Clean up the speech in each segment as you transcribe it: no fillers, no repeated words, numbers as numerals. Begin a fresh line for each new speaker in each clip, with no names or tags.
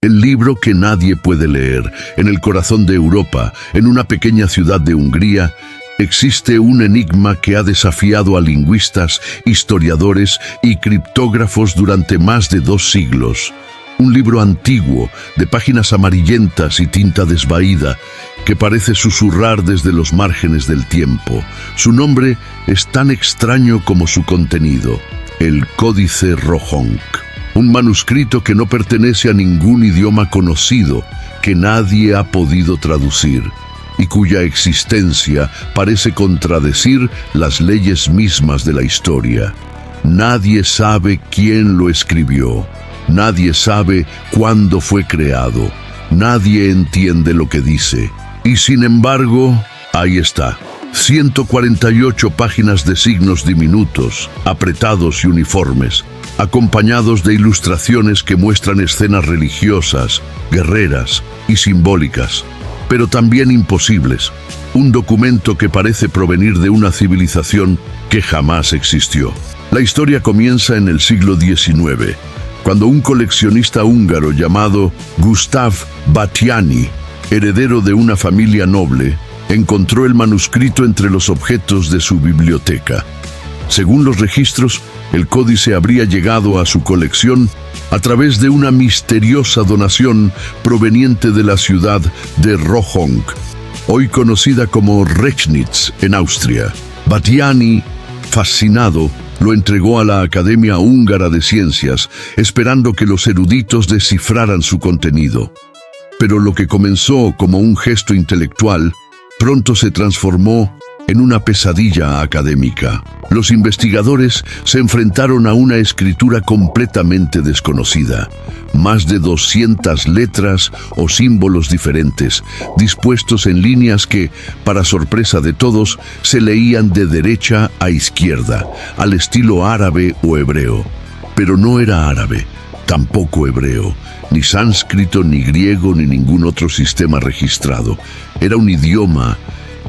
El libro que nadie puede leer. En el corazón de Europa, en una pequeña ciudad de Hungría, existe un enigma que ha desafiado a lingüistas, historiadores y criptógrafos durante más de 2 siglos. Un libro antiguo, de páginas amarillentas y tinta desvaída, que parece susurrar desde los márgenes del tiempo. Su nombre es tan extraño como su contenido: el Códice Rohonk. Un manuscrito que no pertenece a ningún idioma conocido, que nadie ha podido traducir, y cuya existencia parece contradecir las leyes mismas de la historia. Nadie sabe quién lo escribió. Nadie sabe cuándo fue creado. Nadie entiende lo que dice. Y sin embargo, ahí está. 148 páginas de signos diminutos, apretados y uniformes, acompañados de ilustraciones que muestran escenas religiosas, guerreras y simbólicas, pero también imposibles. Un documento que parece provenir de una civilización que jamás existió. La historia comienza en el siglo XIX, cuando un coleccionista húngaro llamado Gustav Batthyány, heredero de una familia noble, encontró el manuscrito entre los objetos de su biblioteca. Según los registros, el códice habría llegado a su colección a través de una misteriosa donación proveniente de la ciudad de Rohonk, hoy conocida como Rechnitz, en Austria. Batthyány, fascinado, lo entregó a la Academia Húngara de Ciencias, esperando que los eruditos descifraran su contenido. Pero lo que comenzó como un gesto intelectual, pronto se transformó en una pesadilla académica. Los investigadores se enfrentaron a una escritura completamente desconocida. Más de 200 letras o símbolos diferentes, dispuestos en líneas que, para sorpresa de todos, se leían de derecha a izquierda, al estilo árabe o hebreo. Pero no era árabe, tampoco hebreo, ni sánscrito, ni griego, ni ningún otro sistema registrado. Era un idioma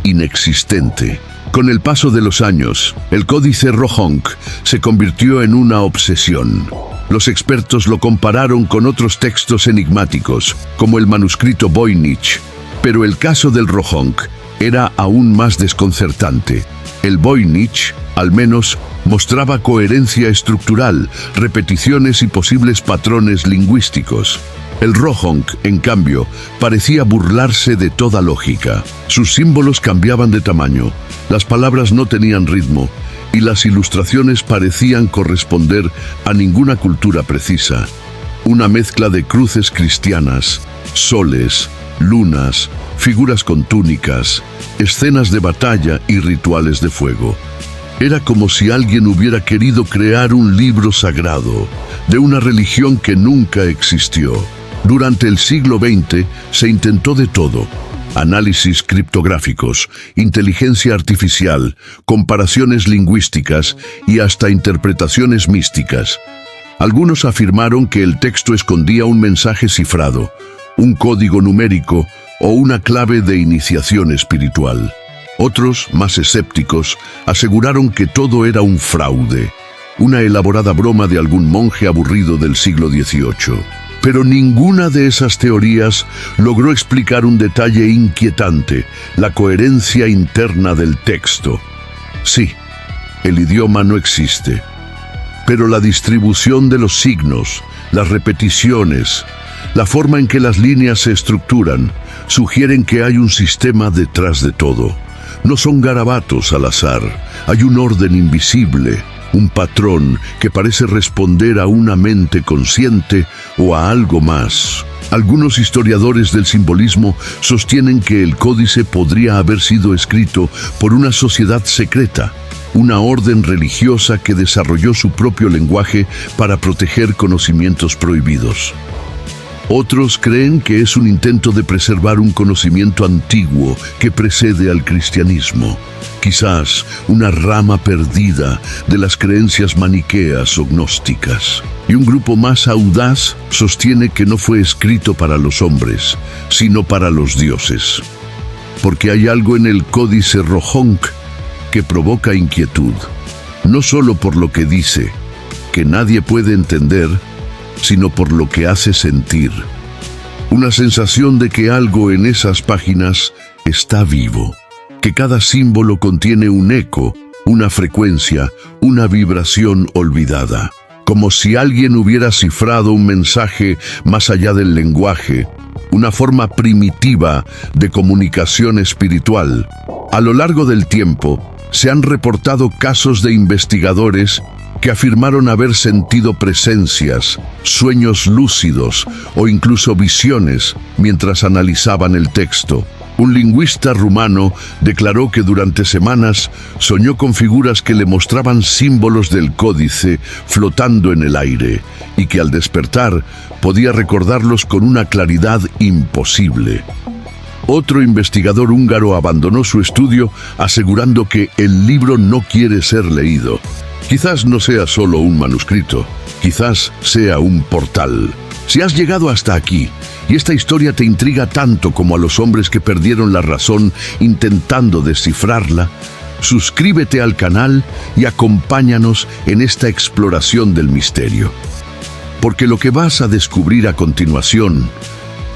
inexistente. Con el paso de los años, el Códice Rohonk se convirtió en una obsesión. Los expertos lo compararon con otros textos enigmáticos, como el manuscrito Voynich, pero el caso del Rohonk era aún más desconcertante. El Voynich, al menos, mostraba coherencia estructural, repeticiones y posibles patrones lingüísticos. El Rohonk, en cambio, parecía burlarse de toda lógica. Sus símbolos cambiaban de tamaño, las palabras no tenían ritmo, y las ilustraciones parecían corresponder a ninguna cultura precisa. Una mezcla de cruces cristianas, soles, lunas, figuras con túnicas, escenas de batalla y rituales de fuego. Era como si alguien hubiera querido crear un libro sagrado de una religión que nunca existió. Durante el siglo XX se intentó de todo: análisis criptográficos, inteligencia artificial, comparaciones lingüísticas y hasta interpretaciones místicas. Algunos afirmaron que el texto escondía un mensaje cifrado, un código numérico o una clave de iniciación espiritual. Otros, más escépticos, aseguraron que todo era un fraude, una elaborada broma de algún monje aburrido del siglo XVIII. Pero ninguna de esas teorías logró explicar un detalle inquietante: la coherencia interna del texto. Sí, el idioma no existe, pero la distribución de los signos, las repeticiones, la forma en que las líneas se estructuran, sugieren que hay un sistema detrás de todo. No son garabatos al azar, hay un orden invisible, un patrón que parece responder a una mente consciente o a algo más. Algunos historiadores del simbolismo sostienen que el códice podría haber sido escrito por una sociedad secreta, una orden religiosa que desarrolló su propio lenguaje para proteger conocimientos prohibidos. Otros creen que es un intento de preservar un conocimiento antiguo que precede al cristianismo, quizás una rama perdida de las creencias maniqueas o gnósticas. Y un grupo más audaz sostiene que no fue escrito para los hombres, sino para los dioses. Porque hay algo en el Códice Rohonk que provoca inquietud, no solo por lo que dice, que nadie puede entender, sino por lo que hace sentir. Una sensación de que algo en esas páginas está vivo, que cada símbolo contiene un eco, una frecuencia, una vibración olvidada, como si alguien hubiera cifrado un mensaje más allá del lenguaje, una forma primitiva de comunicación espiritual. A lo largo del tiempo, se han reportado casos de investigadores que afirmaron haber sentido presencias, sueños lúcidos o incluso visiones mientras analizaban el texto. Un lingüista rumano declaró que durante semanas soñó con figuras que le mostraban símbolos del códice flotando en el aire y que al despertar podía recordarlos con una claridad imposible. Otro investigador húngaro abandonó su estudio asegurando que el libro no quiere ser leído. Quizás no sea solo un manuscrito, quizás sea un portal. Si has llegado hasta aquí y esta historia te intriga tanto como a los hombres que perdieron la razón intentando descifrarla, suscríbete al canal y acompáñanos en esta exploración del misterio. Porque lo que vas a descubrir a continuación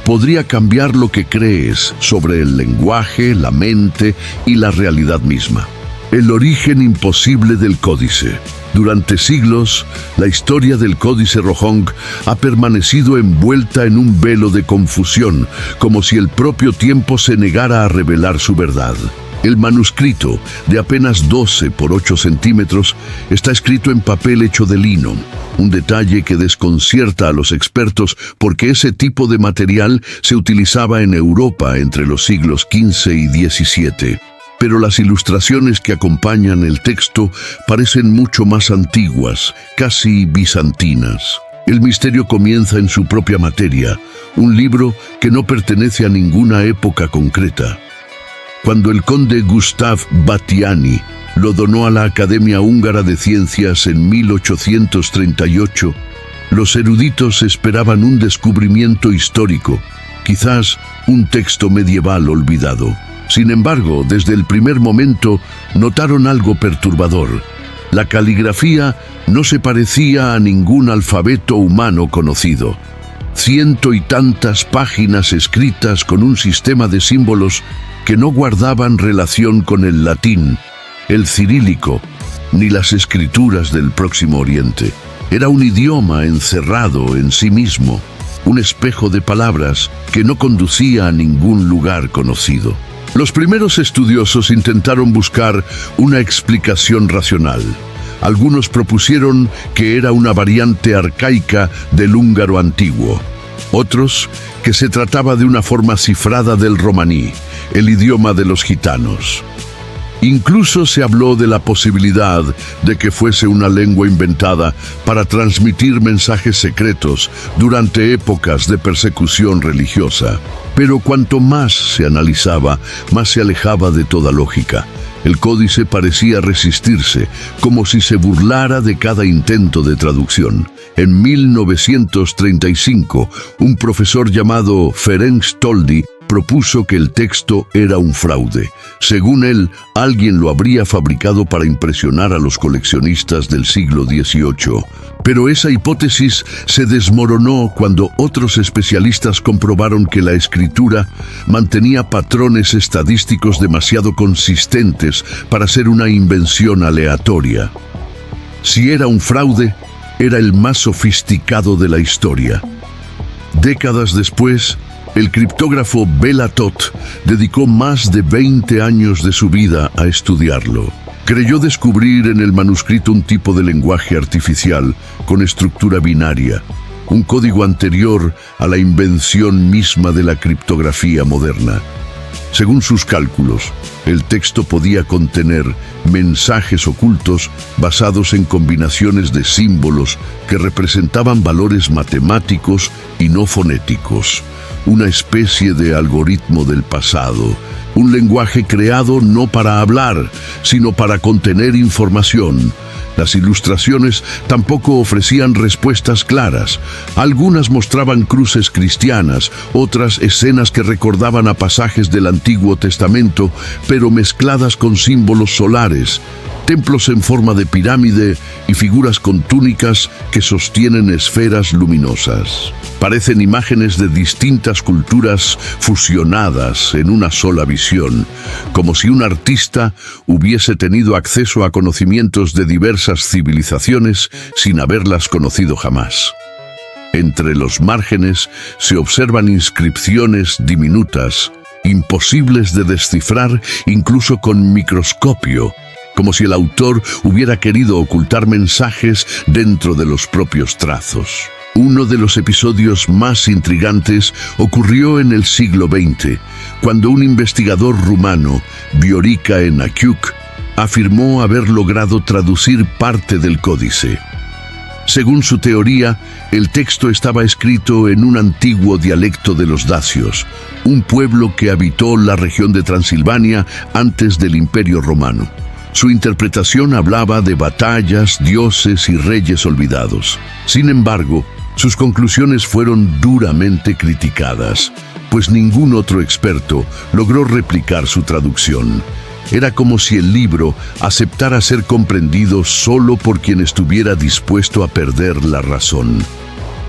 podría cambiar lo que crees sobre el lenguaje, la mente y la realidad misma. El origen imposible del códice. Durante siglos, la historia del Códice Rohong ha permanecido envuelta en un velo de confusión, como si el propio tiempo se negara a revelar su verdad. El manuscrito, de apenas 12 por 8 centímetros, está escrito en papel hecho de lino, un detalle que desconcierta a los expertos porque ese tipo de material se utilizaba en Europa entre los siglos XV y XVII. Pero las ilustraciones que acompañan el texto parecen mucho más antiguas, casi bizantinas. El misterio comienza en su propia materia, un libro que no pertenece a ninguna época concreta. Cuando el conde Gustav Batthyány lo donó a la Academia Húngara de Ciencias en 1838, los eruditos esperaban un descubrimiento histórico, quizás un texto medieval olvidado. Sin embargo, desde el primer momento notaron algo perturbador. La caligrafía no se parecía a ningún alfabeto humano conocido. Ciento y tantas páginas escritas con un sistema de símbolos que no guardaban relación con el latín, el cirílico, ni las escrituras del Próximo Oriente. Era un idioma encerrado en sí mismo, un espejo de palabras que no conducía a ningún lugar conocido. Los primeros estudiosos intentaron buscar una explicación racional. Algunos propusieron que era una variante arcaica del húngaro antiguo. Otros, que se trataba de una forma cifrada del romaní, el idioma de los gitanos. Incluso se habló de la posibilidad de que fuese una lengua inventada para transmitir mensajes secretos durante épocas de persecución religiosa. Pero cuanto más se analizaba, más se alejaba de toda lógica. El códice parecía resistirse, como si se burlara de cada intento de traducción. En 1935, un profesor llamado Ferenc Toldy propuso que el texto era un fraude. Según él, alguien lo habría fabricado para impresionar a los coleccionistas del siglo XVIII. Pero esa hipótesis se desmoronó cuando otros especialistas comprobaron que la escritura mantenía patrones estadísticos demasiado consistentes para ser una invención aleatoria. Si era un fraude, era el más sofisticado de la historia. Décadas después, el criptógrafo Béla Tot dedicó más de 20 años de su vida a estudiarlo. Creyó descubrir en el manuscrito un tipo de lenguaje artificial con estructura binaria, un código anterior a la invención misma de la criptografía moderna. Según sus cálculos, el texto podía contener mensajes ocultos basados en combinaciones de símbolos que representaban valores matemáticos y no fonéticos. Una especie de algoritmo del pasado, un lenguaje creado no para hablar, sino para contener información. Las ilustraciones tampoco ofrecían respuestas claras. Algunas mostraban cruces cristianas, otras escenas que recordaban a pasajes del Antiguo Testamento, pero mezcladas con símbolos solares, templos en forma de pirámide y figuras con túnicas que sostienen esferas luminosas. Parecen imágenes de distintas culturas fusionadas en una sola visión, como si un artista hubiese tenido acceso a conocimientos de diversas civilizaciones sin haberlas conocido jamás. Entre los márgenes se observan inscripciones diminutas, imposibles de descifrar incluso con microscopio, como si el autor hubiera querido ocultar mensajes dentro de los propios trazos. Uno de los episodios más intrigantes ocurrió en el siglo XX, cuando un investigador rumano, Viorica Enaciuc, afirmó haber logrado traducir parte del códice. Según su teoría, el texto estaba escrito en un antiguo dialecto de los dacios, un pueblo que habitó la región de Transilvania antes del Imperio Romano. Su interpretación hablaba de batallas, dioses y reyes olvidados. Sin embargo, sus conclusiones fueron duramente criticadas, pues ningún otro experto logró replicar su traducción. Era como si el libro aceptara ser comprendido solo por quien estuviera dispuesto a perder la razón.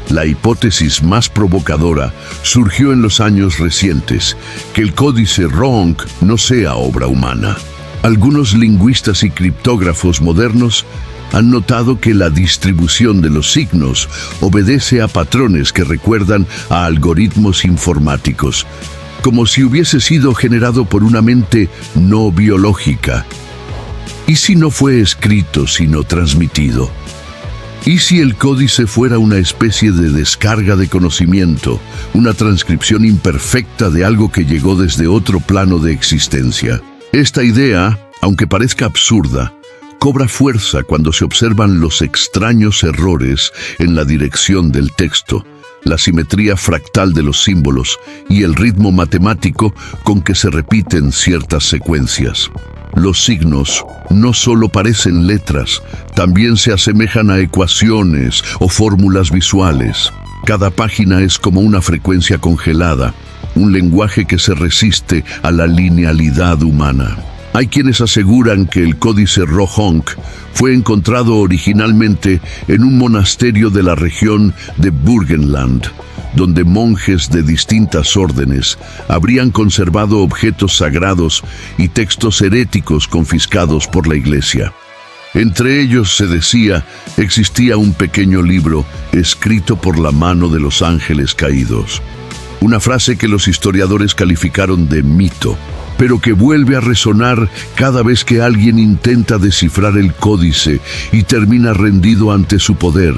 La hipótesis más provocadora surgió en los años recientes, que el códice Rohanc no sea obra humana. Algunos lingüistas y criptógrafos modernos han notado que la distribución de los signos obedece a patrones que recuerdan a algoritmos informáticos, como si hubiese sido generado por una mente no biológica. ¿Y si no fue escrito sino transmitido? ¿Y si el códice fuera una especie de descarga de conocimiento, una transcripción imperfecta de algo que llegó desde otro plano de existencia? Esta idea, aunque parezca absurda, cobra fuerza cuando se observan los extraños errores en la dirección del texto, la simetría fractal de los símbolos y el ritmo matemático con que se repiten ciertas secuencias. Los signos no solo parecen letras, también se asemejan a ecuaciones o fórmulas visuales. Cada página es como una frecuencia congelada, un lenguaje que se resiste a la linealidad humana. Hay quienes aseguran que el códice Rohanc fue encontrado originalmente en un monasterio de la región de Burgenland, donde monjes de distintas órdenes habrían conservado objetos sagrados y textos heréticos confiscados por la Iglesia. Entre ellos, se decía, existía un pequeño libro escrito por la mano de los ángeles caídos. Una frase que los historiadores calificaron de mito, pero que vuelve a resonar cada vez que alguien intenta descifrar el códice y termina rendido ante su poder,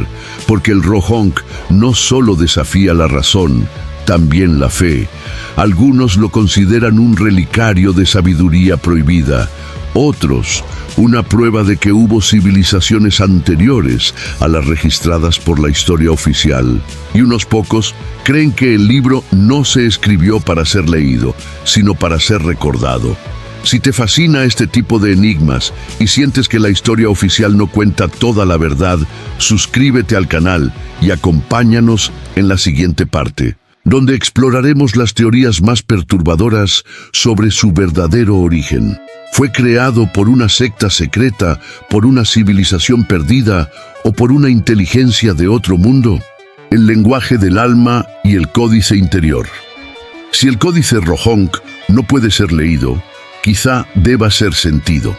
porque el Rohanc no solo desafía la razón, también la fe. Algunos lo consideran un relicario de sabiduría prohibida, otros una prueba de que hubo civilizaciones anteriores a las registradas por la historia oficial, y unos pocos creen que el libro no se escribió para ser leído, sino para ser recordado. Si te fascina este tipo de enigmas y sientes que la historia oficial no cuenta toda la verdad, suscríbete al canal y acompáñanos en la siguiente parte, donde exploraremos las teorías más perturbadoras sobre su verdadero origen. ¿Fue creado por una secta secreta, por una civilización perdida o por una inteligencia de otro mundo? El lenguaje del alma y el códice interior. Si el códice Rohanc no puede ser leído, quizá deba ser sentido.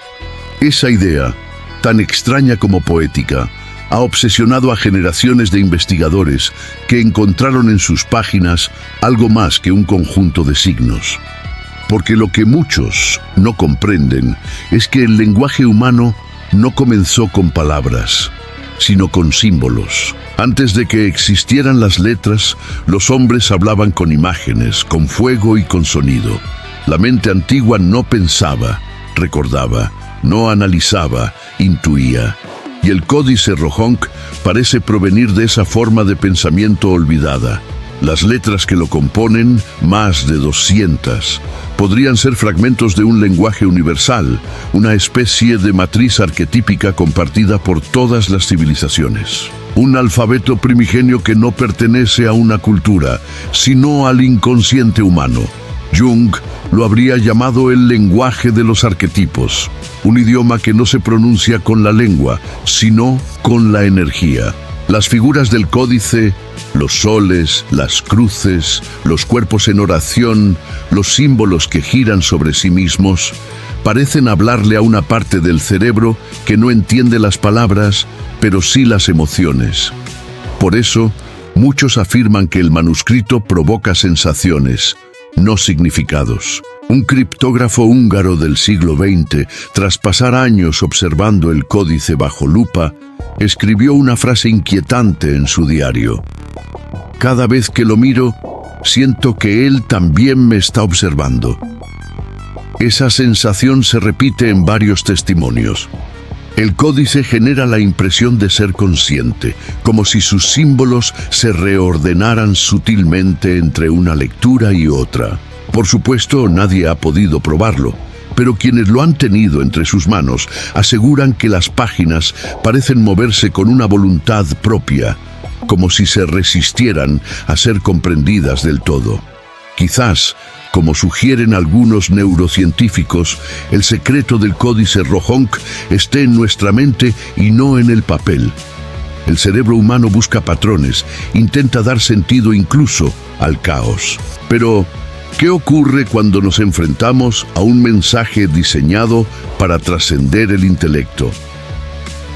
Esa idea, tan extraña como poética, ha obsesionado a generaciones de investigadores que encontraron en sus páginas algo más que un conjunto de signos. Porque lo que muchos no comprenden es que el lenguaje humano no comenzó con palabras, sino con símbolos. Antes de que existieran las letras, los hombres hablaban con imágenes, con fuego y con sonido. La mente antigua no pensaba, recordaba, no analizaba, intuía. Y el códice Rohanc parece provenir de esa forma de pensamiento olvidada. Las letras que lo componen, más de 200, podrían ser fragmentos de un lenguaje universal, una especie de matriz arquetípica compartida por todas las civilizaciones. Un alfabeto primigenio que no pertenece a una cultura, sino al inconsciente humano. Jung lo habría llamado el lenguaje de los arquetipos, un idioma que no se pronuncia con la lengua, sino con la energía. Las figuras del códice, los soles, las cruces, los cuerpos en oración, los símbolos que giran sobre sí mismos, parecen hablarle a una parte del cerebro que no entiende las palabras, pero sí las emociones. Por eso, muchos afirman que el manuscrito provoca sensaciones, no significados. Un criptógrafo húngaro del siglo XX, tras pasar años observando el códice bajo lupa, escribió una frase inquietante en su diario. Cada vez que lo miro, siento que él también me está observando. Esa sensación se repite en varios testimonios. El códice genera la impresión de ser consciente, como si sus símbolos se reordenaran sutilmente entre una lectura y otra. Por supuesto, nadie ha podido probarlo, pero quienes lo han tenido entre sus manos aseguran que las páginas parecen moverse con una voluntad propia, como si se resistieran a ser comprendidas del todo. Quizás, como sugieren algunos neurocientíficos, el secreto del códice Rohonk esté en nuestra mente y no en el papel. El cerebro humano busca patrones, intenta dar sentido incluso al caos. Pero, ¿qué ocurre cuando nos enfrentamos a un mensaje diseñado para trascender el intelecto?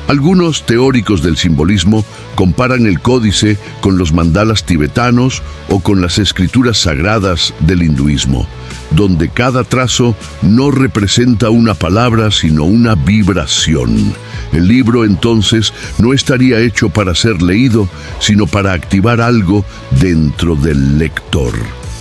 Algunos teóricos del simbolismo comparan el códice con los mandalas tibetanos o con las escrituras sagradas del hinduismo, donde cada trazo no representa una palabra sino una vibración. El libro entonces no estaría hecho para ser leído, sino para activar algo dentro del lector.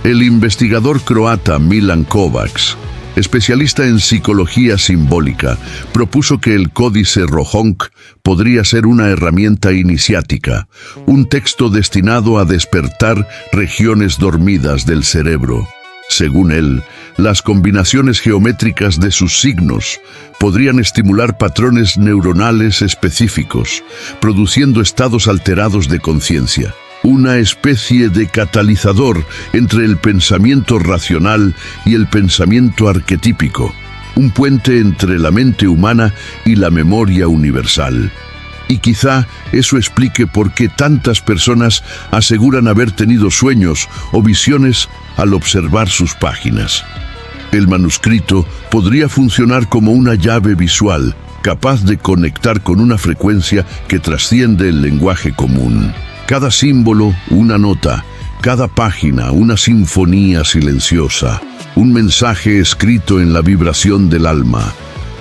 El investigador croata Milan Kovacs, especialista en psicología simbólica, propuso que el códice Rohonk podría ser una herramienta iniciática, un texto destinado a despertar regiones dormidas del cerebro. Según él, las combinaciones geométricas de sus signos podrían estimular patrones neuronales específicos, produciendo estados alterados de conciencia. Una especie de catalizador entre el pensamiento racional y el pensamiento arquetípico, un puente entre la mente humana y la memoria universal. Y quizá eso explique por qué tantas personas aseguran haber tenido sueños o visiones al observar sus páginas. El manuscrito podría funcionar como una llave visual, capaz de conectar con una frecuencia que trasciende el lenguaje común. Cada símbolo, una nota, cada página, una sinfonía silenciosa, un mensaje escrito en la vibración del alma.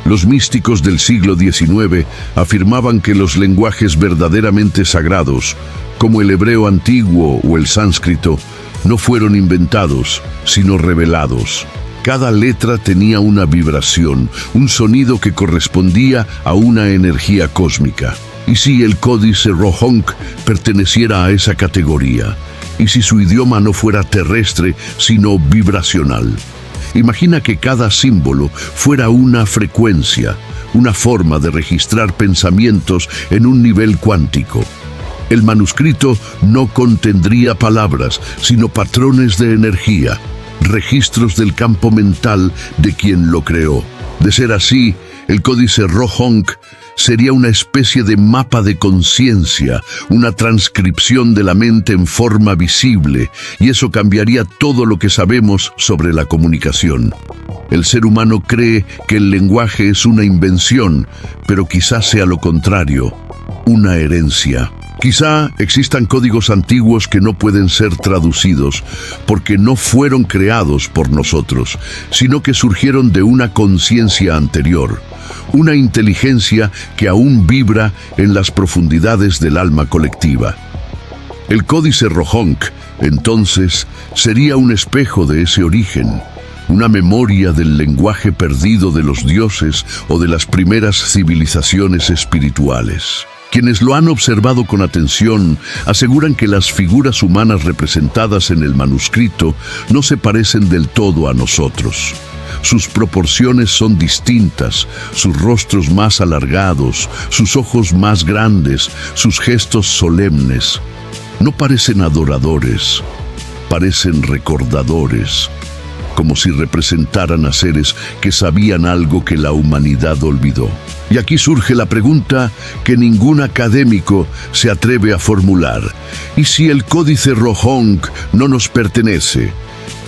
Los místicos del siglo XIX afirmaban que los lenguajes verdaderamente sagrados, como el hebreo antiguo o el sánscrito, no fueron inventados, sino revelados. Cada letra tenía una vibración, un sonido que correspondía a una energía cósmica. ¿Y si el códice Rohonk perteneciera a esa categoría? ¿Y si su idioma no fuera terrestre, sino vibracional? Imagina que cada símbolo fuera una frecuencia, una forma de registrar pensamientos en un nivel cuántico. El manuscrito no contendría palabras, sino patrones de energía, registros del campo mental de quien lo creó. De ser así, el códice Rohonk sería una especie de mapa de conciencia, una transcripción de la mente en forma visible, y eso cambiaría todo lo que sabemos sobre la comunicación. El ser humano cree que el lenguaje es una invención, pero quizás sea lo contrario, una herencia. Quizá existan códigos antiguos que no pueden ser traducidos porque no fueron creados por nosotros, sino que surgieron de una conciencia anterior, una inteligencia que aún vibra en las profundidades del alma colectiva. El códice Rohonk, entonces, sería un espejo de ese origen, una memoria del lenguaje perdido de los dioses o de las primeras civilizaciones espirituales. Quienes lo han observado con atención aseguran que las figuras humanas representadas en el manuscrito no se parecen del todo a nosotros. Sus proporciones son distintas, sus rostros más alargados, sus ojos más grandes, sus gestos solemnes. No parecen adoradores, parecen recordadores. como si representaran a seres que sabían algo que la humanidad olvidó. Y aquí surge la pregunta que ningún académico se atreve a formular. ¿Y si el Códice Rohonk no nos pertenece?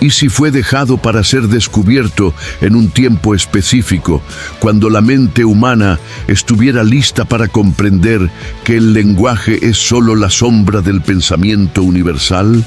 ¿Y si fue dejado para ser descubierto en un tiempo específico, cuando la mente humana estuviera lista para comprender que el lenguaje es solo la sombra del pensamiento universal?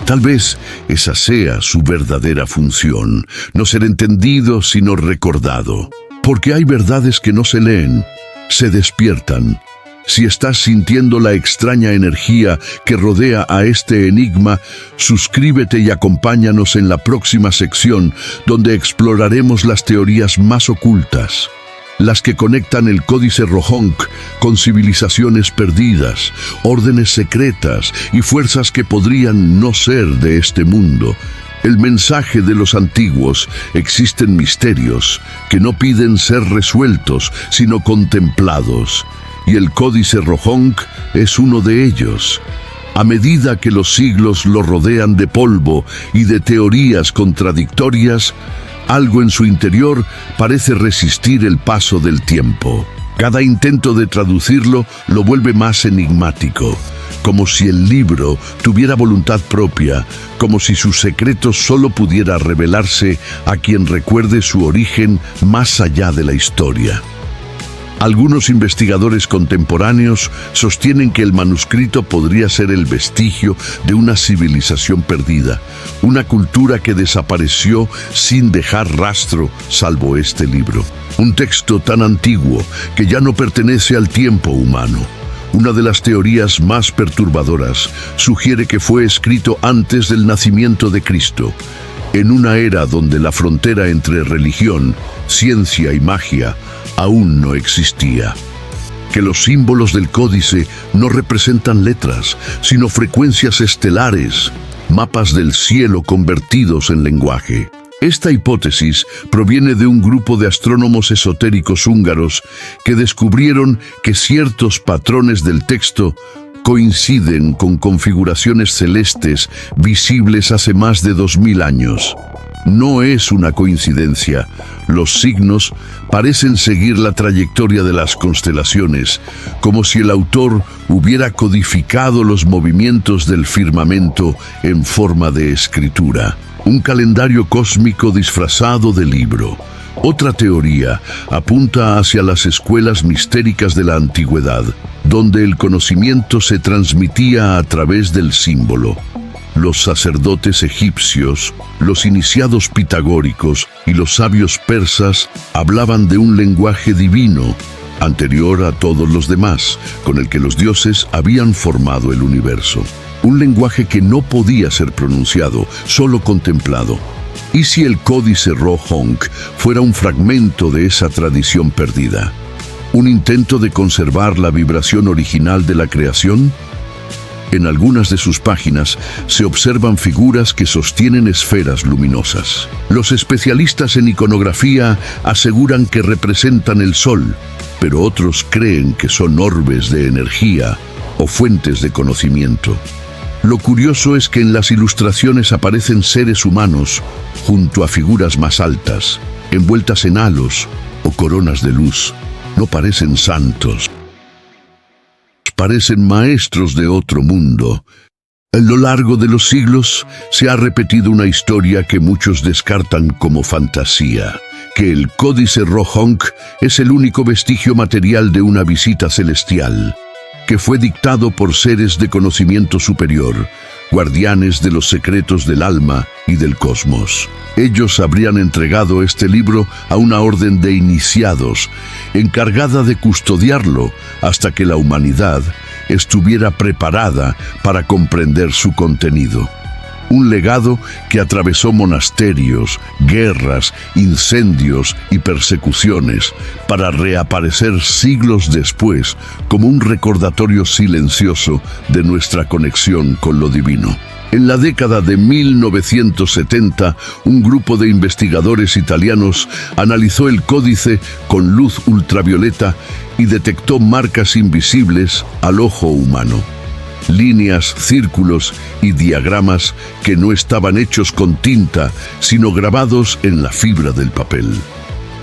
Tal vez esa sea su verdadera función, no ser entendido sino recordado. Porque hay verdades que no se leen, se despiertan. Si estás sintiendo la extraña energía que rodea a este enigma, suscríbete y acompáñanos en la próxima sección, donde exploraremos las teorías más ocultas, las que conectan el Códice Rohonk con civilizaciones perdidas, órdenes secretas y fuerzas que podrían no ser de este mundo. El mensaje de los antiguos: existen misterios que no piden ser resueltos, sino contemplados. Y el Códice Rohonk es uno de ellos. A medida que los siglos lo rodean de polvo y de teorías contradictorias, algo en su interior parece resistir el paso del tiempo. Cada intento de traducirlo lo vuelve más enigmático, como si el libro tuviera voluntad propia, como si su secreto solo pudiera revelarse a quien recuerde su origen más allá de la historia. Algunos investigadores contemporáneos sostienen que el manuscrito podría ser el vestigio de una civilización perdida, una cultura que desapareció sin dejar rastro salvo este libro. Un texto tan antiguo que ya no pertenece al tiempo humano. Una de las teorías más perturbadoras sugiere que fue escrito antes del nacimiento de Cristo, en una era donde la frontera entre religión, ciencia y magia aún no existía. Que los símbolos del códice no representan letras, sino frecuencias estelares, mapas del cielo convertidos en lenguaje. Esta hipótesis proviene de un grupo de astrónomos esotéricos húngaros que descubrieron que ciertos patrones del texto coinciden con configuraciones celestes visibles hace más de 2000 años. No es una coincidencia. Los signos parecen seguir la trayectoria de las constelaciones, como si el autor hubiera codificado los movimientos del firmamento en forma de escritura. Un calendario cósmico disfrazado de libro. Otra teoría apunta hacia las escuelas mistéricas de la antigüedad, donde el conocimiento se transmitía a través del símbolo. Los sacerdotes egipcios, los iniciados pitagóricos y los sabios persas hablaban de un lenguaje divino, anterior a todos los demás, con el que los dioses habían formado el universo. Un lenguaje que no podía ser pronunciado, solo contemplado. ¿Y si el Códice Rohonk fuera un fragmento de esa tradición perdida? ¿Un intento de conservar la vibración original de la creación? En algunas de sus páginas se observan figuras que sostienen esferas luminosas. Los especialistas en iconografía aseguran que representan el sol, pero otros creen que son orbes de energía o fuentes de conocimiento. Lo curioso es que en las ilustraciones aparecen seres humanos junto a figuras más altas, envueltas en halos o coronas de luz. No parecen santos. Parecen maestros de otro mundo. A lo largo de los siglos se ha repetido una historia que muchos descartan como fantasía, que el Códice Rohonk es el único vestigio material de una visita celestial, que fue dictado por seres de conocimiento superior, guardianes de los secretos del alma y del cosmos. Ellos habrían entregado este libro a una orden de iniciados, encargada de custodiarlo hasta que la humanidad estuviera preparada para comprender su contenido. Un legado que atravesó monasterios, guerras, incendios y persecuciones, para reaparecer siglos después como un recordatorio silencioso de nuestra conexión con lo divino. En la década de 1970, un grupo de investigadores italianos analizó el códice con luz ultravioleta y detectó marcas invisibles al ojo humano. líneas, círculos y diagramas que no estaban hechos con tinta, sino grabados en la fibra del papel.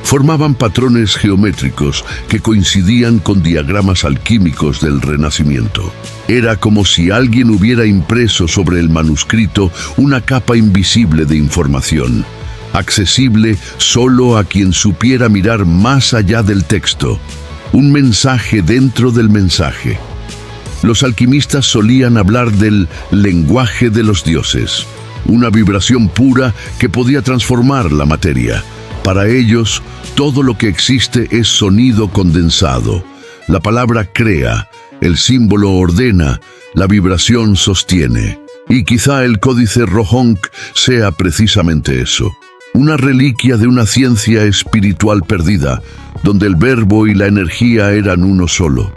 Formaban patrones geométricos que coincidían con diagramas alquímicos del Renacimiento. Era como si alguien hubiera impreso sobre el manuscrito una capa invisible de información, accesible solo a quien supiera mirar más allá del texto, un mensaje dentro del mensaje. Los alquimistas solían hablar del lenguaje de los dioses, una vibración pura que podía transformar la materia. Para ellos, todo lo que existe es sonido condensado. La palabra crea, el símbolo ordena, la vibración sostiene. Y quizá el Códice Rohonk sea precisamente eso, una reliquia de una ciencia espiritual perdida, donde el verbo y la energía eran uno solo.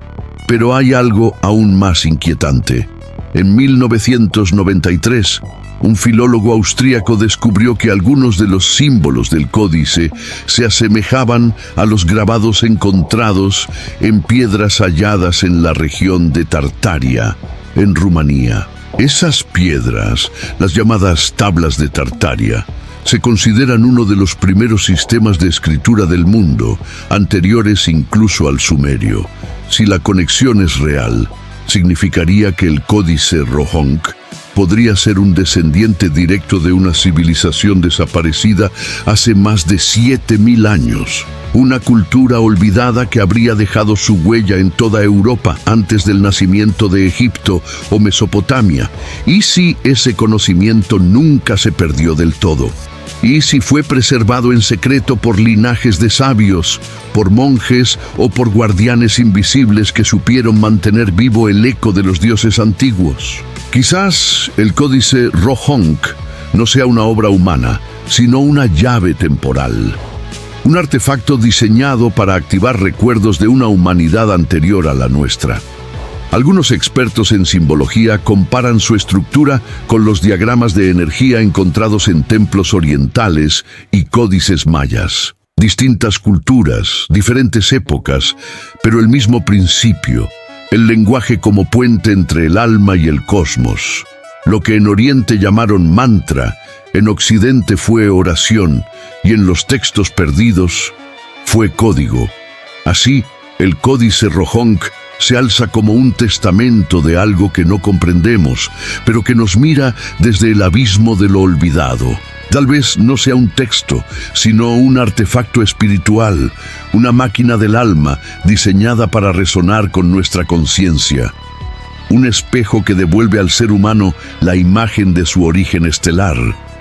Pero hay algo aún más inquietante. En 1993, un filólogo austríaco descubrió que algunos de los símbolos del códice se asemejaban a los grabados encontrados en piedras halladas en la región de Tartaria, en Rumanía. Esas piedras, las llamadas tablas de Tartaria, se consideran uno de los primeros sistemas de escritura del mundo, anteriores incluso al sumerio. Si la conexión es real, significaría que el Códice Rohonk podría ser un descendiente directo de una civilización desaparecida hace más de 7.000 años. Una cultura olvidada que habría dejado su huella en toda Europa antes del nacimiento de Egipto o Mesopotamia. ¿Y si ese conocimiento nunca se perdió del todo? ¿Y si fue preservado en secreto por linajes de sabios, por monjes o por guardianes invisibles que supieron mantener vivo el eco de los dioses antiguos? Quizás el Códice Rohonk no sea una obra humana, sino una llave temporal. Un artefacto diseñado para activar recuerdos de una humanidad anterior a la nuestra. Algunos expertos en simbología comparan su estructura con los diagramas de energía encontrados en templos orientales y códices mayas. Distintas culturas, diferentes épocas, pero el mismo principio. El lenguaje como puente entre el alma y el cosmos. Lo que en Oriente llamaron mantra, en Occidente fue oración y en los textos perdidos fue código. Así, el Códice Rohonk se alza como un testamento de algo que no comprendemos, pero que nos mira desde el abismo de lo olvidado. Tal vez no sea un texto, sino un artefacto espiritual, una máquina del alma diseñada para resonar con nuestra conciencia. Un espejo que devuelve al ser humano la imagen de su origen estelar.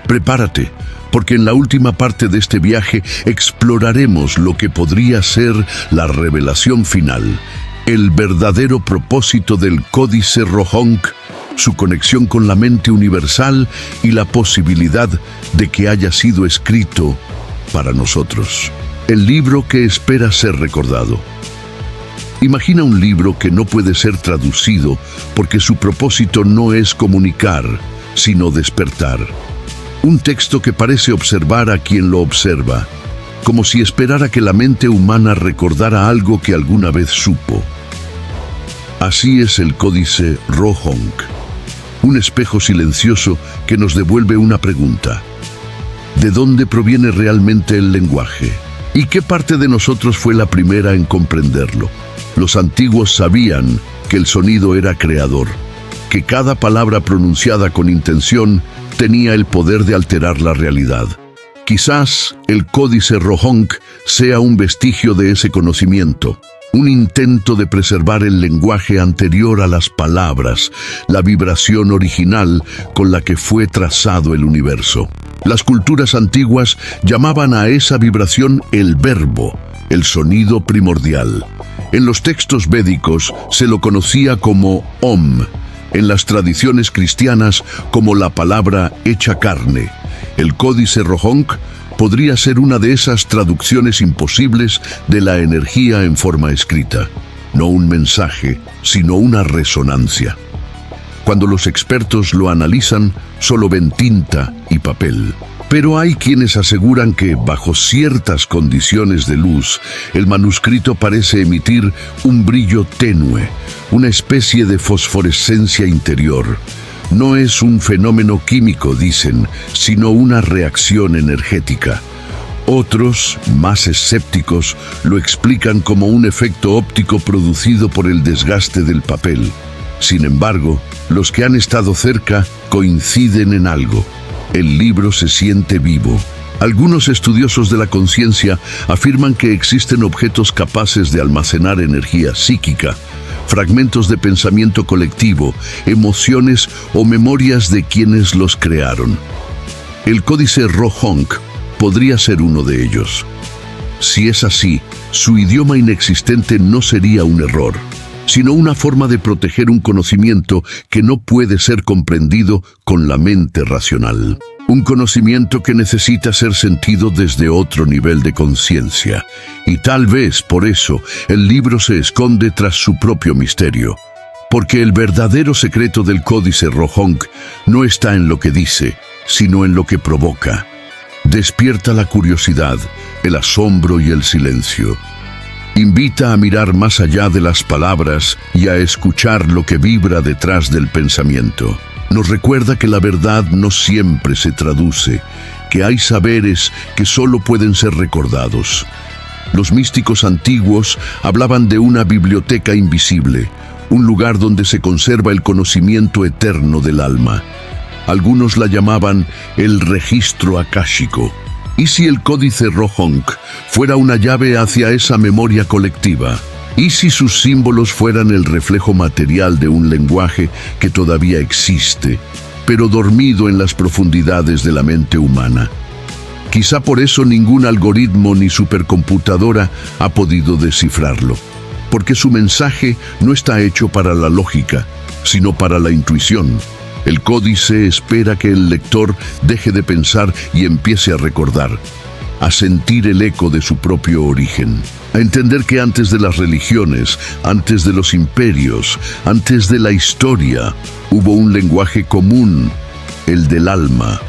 Prepárate, porque en la última parte de este viaje exploraremos lo que podría ser la revelación final, el verdadero propósito del Códice Rohonk, su conexión con la mente universal y la posibilidad de que haya sido escrito para nosotros. El libro que espera ser recordado. Imagina un libro que no puede ser traducido porque su propósito no es comunicar, sino despertar. Un texto que parece observar a quien lo observa, como si esperara que la mente humana recordara algo que alguna vez supo. Así es el Códice Rohonk, un espejo silencioso que nos devuelve una pregunta. ¿De dónde proviene realmente el lenguaje? ¿Y qué parte de nosotros fue la primera en comprenderlo? Los antiguos sabían que el sonido era creador, que cada palabra pronunciada con intención tenía el poder de alterar la realidad. Quizás el Códice Rohonk sea un vestigio de ese conocimiento, un intento de preservar el lenguaje anterior a las palabras, la vibración original con la que fue trazado el universo. Las culturas antiguas llamaban a esa vibración el verbo, el sonido primordial. En los textos védicos se lo conocía como Om, en las tradiciones cristianas como la palabra hecha carne. El Códice Rohonk podría ser una de esas traducciones imposibles de la energía en forma escrita. No un mensaje, sino una resonancia. Cuando los expertos lo analizan, solo ven tinta y papel. Pero hay quienes aseguran que, bajo ciertas condiciones de luz, el manuscrito parece emitir un brillo tenue, una especie de fosforescencia interior. No es un fenómeno químico, dicen, sino una reacción energética. Otros, más escépticos, lo explican como un efecto óptico producido por el desgaste del papel. Sin embargo, los que han estado cerca coinciden en algo. El libro se siente vivo. Algunos estudiosos de la conciencia afirman que existen objetos capaces de almacenar energía psíquica, fragmentos de pensamiento colectivo, emociones o memorias de quienes los crearon. El códice Rohonk podría ser uno de ellos. Si es así, su idioma inexistente no sería un error, sino una forma de proteger un conocimiento que no puede ser comprendido con la mente racional. Un conocimiento que necesita ser sentido desde otro nivel de conciencia. Y tal vez por eso el libro se esconde tras su propio misterio. Porque el verdadero secreto del códice Rohonk no está en lo que dice, sino en lo que provoca. Despierta la curiosidad, el asombro y el silencio. Invita a mirar más allá de las palabras y a escuchar lo que vibra detrás del pensamiento. Nos recuerda que la verdad no siempre se traduce, que hay saberes que solo pueden ser recordados. Los místicos antiguos hablaban de una biblioteca invisible, un lugar donde se conserva el conocimiento eterno del alma. Algunos la llamaban el registro akáshico. ¿Y si el códice Rohonk fuera una llave hacia esa memoria colectiva? ¿Y si sus símbolos fueran el reflejo material de un lenguaje que todavía existe, pero dormido en las profundidades de la mente humana? Quizá por eso ningún algoritmo ni supercomputadora ha podido descifrarlo, porque su mensaje no está hecho para la lógica, sino para la intuición. El códice espera que el lector deje de pensar y empiece a recordar, a sentir el eco de su propio origen, a entender que antes de las religiones, antes de los imperios, antes de la historia, hubo un lenguaje común, el del alma.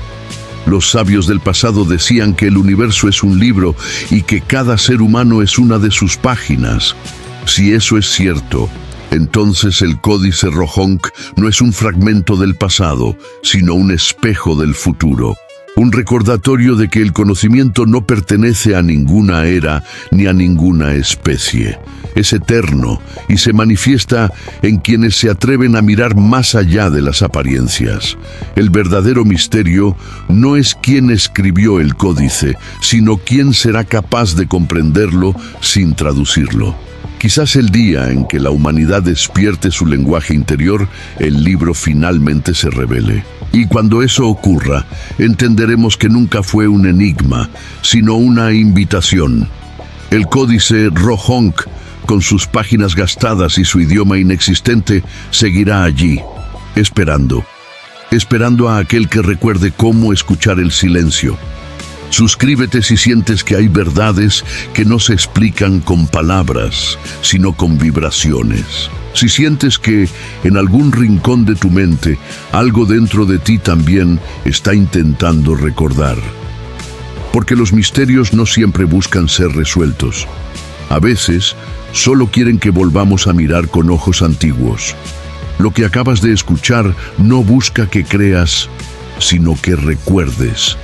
Los sabios del pasado decían que el universo es un libro y que cada ser humano es una de sus páginas. Si eso es cierto, entonces el códice Rohonk no es un fragmento del pasado, sino un espejo del futuro. Un recordatorio de que el conocimiento no pertenece a ninguna era ni a ninguna especie. Es eterno y se manifiesta en quienes se atreven a mirar más allá de las apariencias. El verdadero misterio no es quién escribió el códice, sino quién será capaz de comprenderlo sin traducirlo. Quizás el día en que la humanidad despierte su lenguaje interior, el libro finalmente se revele. Y cuando eso ocurra, entenderemos que nunca fue un enigma, sino una invitación. El códice Rohonk, con sus páginas gastadas y su idioma inexistente, seguirá allí, esperando a aquel que recuerde cómo escuchar el silencio. Suscríbete si sientes que hay verdades que no se explican con palabras, sino con vibraciones. Si sientes que en algún rincón de tu mente, algo dentro de ti también está intentando recordar. Porque los misterios no siempre buscan ser resueltos. A veces, solo quieren que volvamos a mirar con ojos antiguos. Lo que acabas de escuchar no busca que creas, sino que recuerdes.